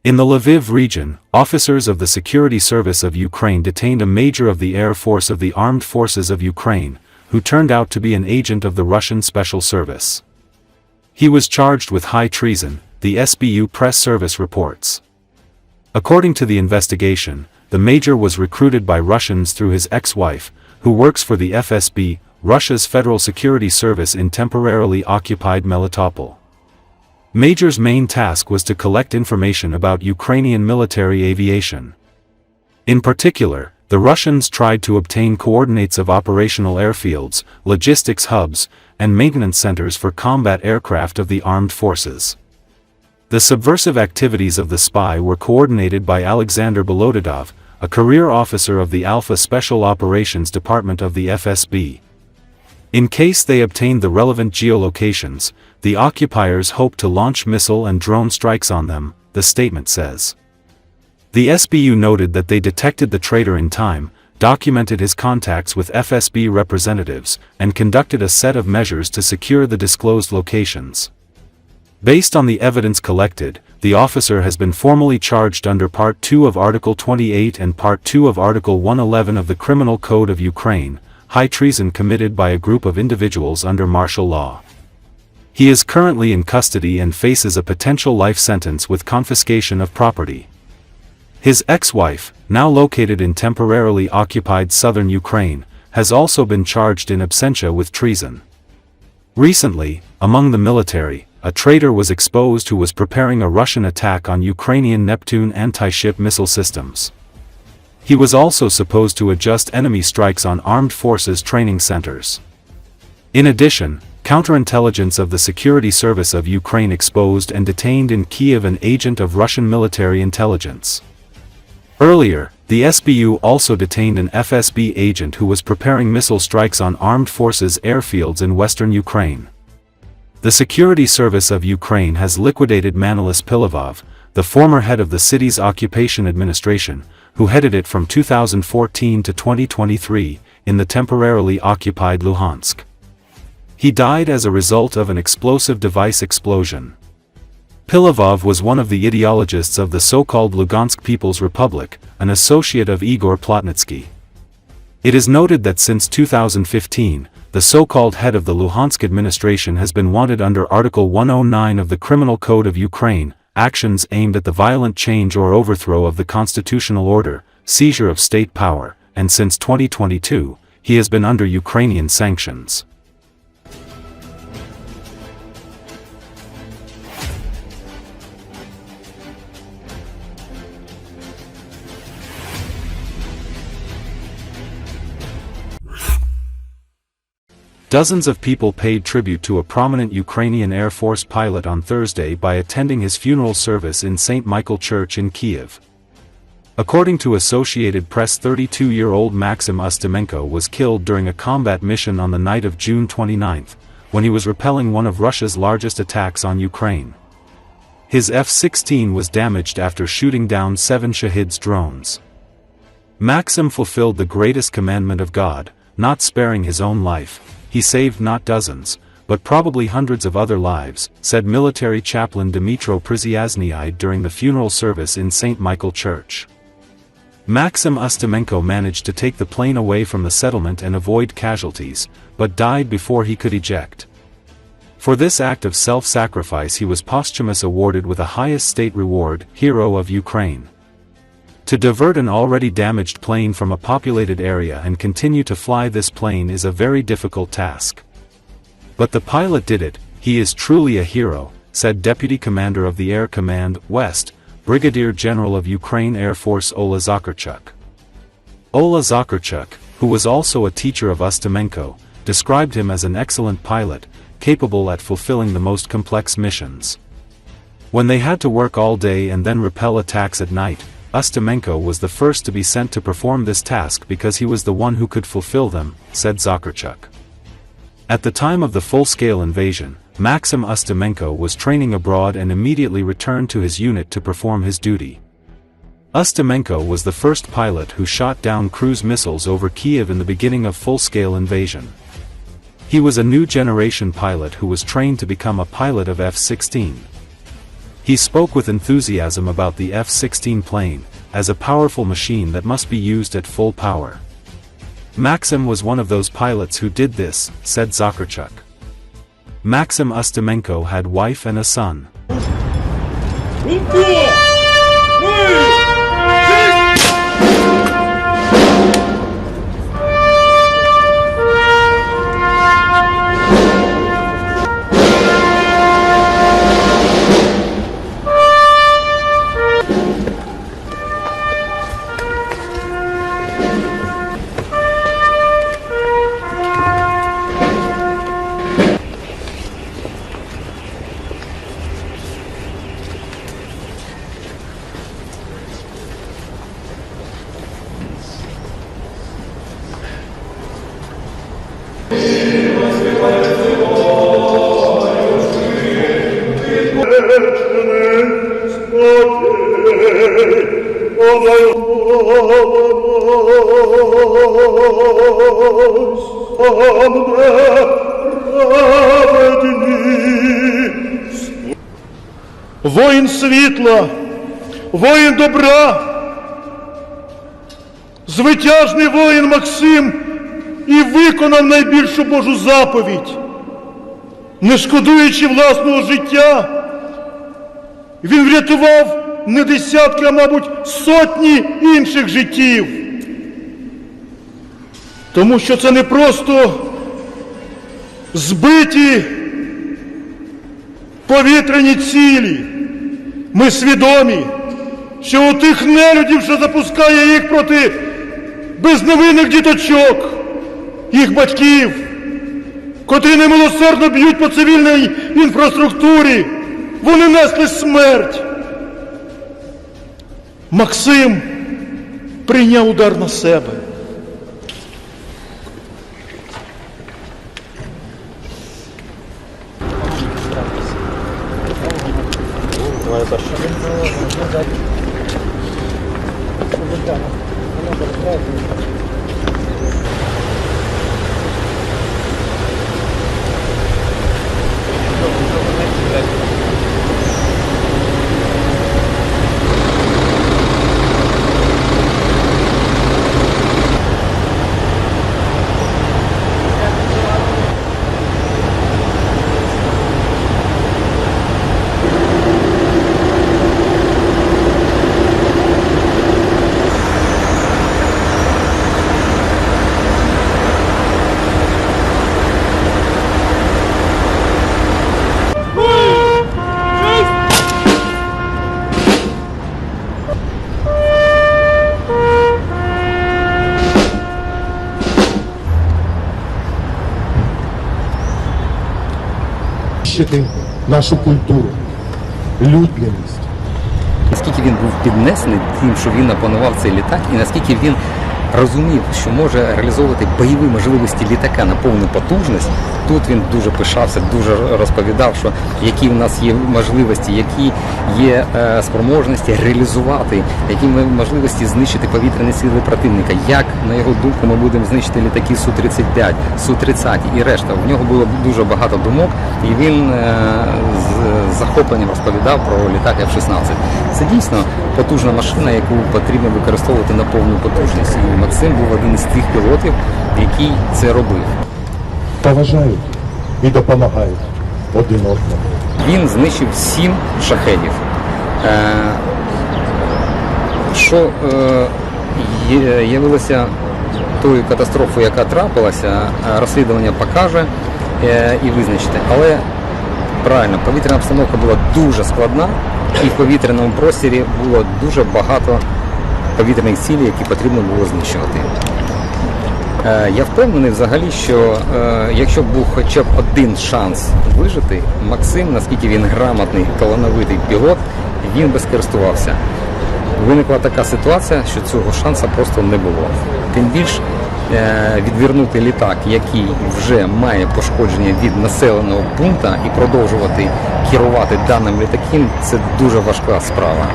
In the Lviv region, officers of the Security Service of Ukraine detained a major of the Air Force of the Armed Forces of Ukraine, who turned out to be an agent of the Russian Special Service. He was charged with high treason, the SBU press service reports. According to the investigation, the major was recruited by Russians through his ex-wife, who works for the FSB, Russia's Federal Security Service in temporarily occupied Melitopol. Major's main task was to collect information about Ukrainian military aviation. In particular, the Russians tried to obtain coordinates of operational airfields, logistics hubs, and maintenance centers for combat aircraft of the armed forces. The subversive activities of the spy were coordinated by Alexander Belodedov, a career officer of the Alpha Special Operations Department of the FSB. In case they obtained the relevant geolocations, the occupiers hoped to launch missile and drone strikes on them, the statement says. The SBU noted that they detected the traitor in time, documented his contacts with FSB representatives, and conducted a set of measures to secure the disclosed locations. Based on the evidence collected, the officer has been formally charged under Part 2 of Article 28 and Part 2 of Article 111 of the Criminal Code of Ukraine, high treason committed by a group of individuals under martial law. He is currently in custody and faces a potential life sentence with confiscation of property. His ex-wife, now located in temporarily occupied southern Ukraine, has also been charged in absentia with treason. Recently, among the military, a traitor was exposed who was preparing a Russian attack on Ukrainian Neptune anti-ship missile systems. He was also supposed to adjust enemy strikes on armed forces training centers. In addition, counterintelligence of the Security Service of Ukraine exposed and detained in Kiev an agent of Russian military intelligence. Earlier, the SBU also detained an FSB agent who was preparing missile strikes on armed forces airfields in western Ukraine. The Security Service of Ukraine has liquidated Melitopol, the former head of the city's occupation administration, who headed it from 2014 to 2023, in the temporarily occupied Luhansk. He died as a result of an explosive device explosion. Pilavov was one of the ideologists of the so-called Lugansk People's Republic, an associate of Igor Plotnitsky. It is noted that since 2015, the so-called head of the Luhansk administration has been wanted under Article 109 of the Criminal Code of Ukraine, actions aimed at the violent change or overthrow of the constitutional order, seizure of state power, and since 2022, he has been under Ukrainian sanctions. Dozens of people paid tribute to a prominent Ukrainian Air Force pilot on Thursday by attending his funeral service in St. Michael Church in Kyiv. According to Associated Press, 32-year-old Maxim Ustimenko was killed during a combat mission on the night of June 29, when he was repelling one of Russia's largest attacks on Ukraine. His F-16 was damaged after shooting down 7 Shahid's drones. Maxim fulfilled the greatest commandment of God, not sparing his own life. He saved not dozens, but probably hundreds of other lives, said military chaplain Dmytro Przyazny during the funeral service in St. Michael Church. Maxim Ustimenko managed to take the plane away from the settlement and avoid casualties, but died before he could eject. For this act of self-sacrifice he was posthumously awarded with the highest state reward, Hero of Ukraine. To divert an already damaged plane from a populated area and continue to fly this plane is a very difficult task. But the pilot did it, he is truly a hero, said Deputy Commander of the Air Command, West, Brigadier General of Ukraine Air Force Ola Zakharchuk. Ola Zakharchuk, who was also a teacher of Ustimenko, described him as an excellent pilot, capable at fulfilling the most complex missions. When they had to work all day and then repel attacks at night, Ustimenko was the first to be sent to perform this task because he was the one who could fulfill them, said Zakharchuk. At the time of the full-scale invasion, Maxim Ustimenko was training abroad and immediately returned to his unit to perform his duty. Ustimenko was the first pilot who shot down cruise missiles over Kiev in the beginning of full-scale invasion. He was a new generation pilot who was trained to become a pilot of F-16. He spoke with enthusiasm about the F-16 plane, as a powerful machine that must be used at full power. Maxim was one of those pilots who did this, said Zakharchuk. Maxim Ustimenko had wife and a son. Воїн світла, воїн добра, звитяжний воїн Максим і виконав найбільшу Божу заповідь. Не шкодуючи власного життя, він врятував не десятки, а, мабуть, сотні інших життів. Тому що це не просто збиті повітряні цілі. Ми свідомі, що у тих нелюдів, що запускає їх проти безневинних діточок, їх батьків, котрі немилосердно б'ють по цивільній інфраструктурі, вони несли смерть. Максим прийняв удар на себе. Нашу культуру, людяність. Наскільки він був піднесений тим, що він опанував цей літак, і наскільки він розумів, що може реалізовувати бойові можливості літака на повну потужність, тут він дуже пишався, дуже розповідав, що які в нас є можливості, які є спроможності реалізувати, які можливості знищити повітряні сили противника, як, на його думку, ми будемо знищити літаки Су-35, Су-30 і решта. В нього було дуже багато думок, і він з захопленням розповідав про літак F-16. Це дійсно потужна машина, яку потрібно використовувати на повну потужність. І Максим був один із тих пілотів, який це робив. Поважають і допомагають один одному. Він знищив 7 шахедів. Що явилося тою катастрофою, яка трапилася, розслідування покаже і визначити. Але правильно, повітряна обстановка була дуже складна, і в повітряному просторі було дуже багато повітряних цілей, які потрібно було знищувати. Я впевнений взагалі, що якщо б був хоча б один шанс вижити, Максим, наскільки він грамотний, талановитий пілот, він би скористувався. Виникла така ситуація, що цього шансу просто не було. Тим більш відвернути літак, який вже має пошкодження від населеного пункту, і продовжувати керувати даним літаком, це дуже важка справа.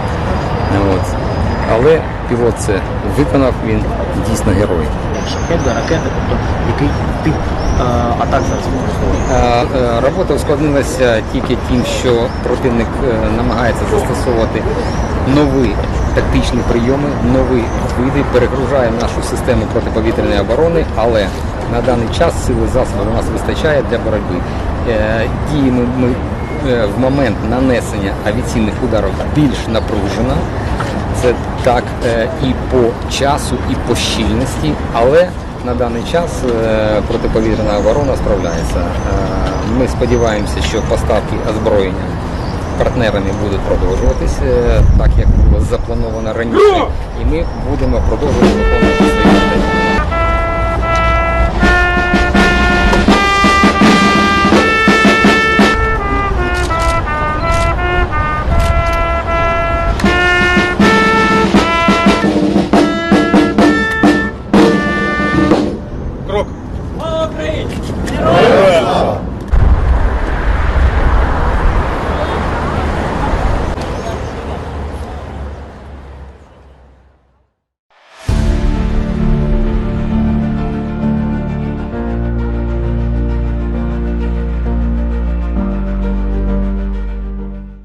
Але пілот це виконав, він дійсно герой. Шахет до ракети, тобто який тип атак зараз використовують? Робота ускладнилася тільки тим, що противник намагається застосовувати нові тактичні прийоми, нові види, перегружає нашу систему протиповітряної оборони, але на даний час сили засобів у нас вистачає для боротьби. Діємо ми в момент нанесення авіаційних ударів більш напружено. Це так і по часу, і по щільності, але на даний час протиповітряна оборона справляється. Ми сподіваємося, що поставки озброєння партнерами будуть продовжуватись, так як було заплановано раніше, і ми будемо продовжувати виконувати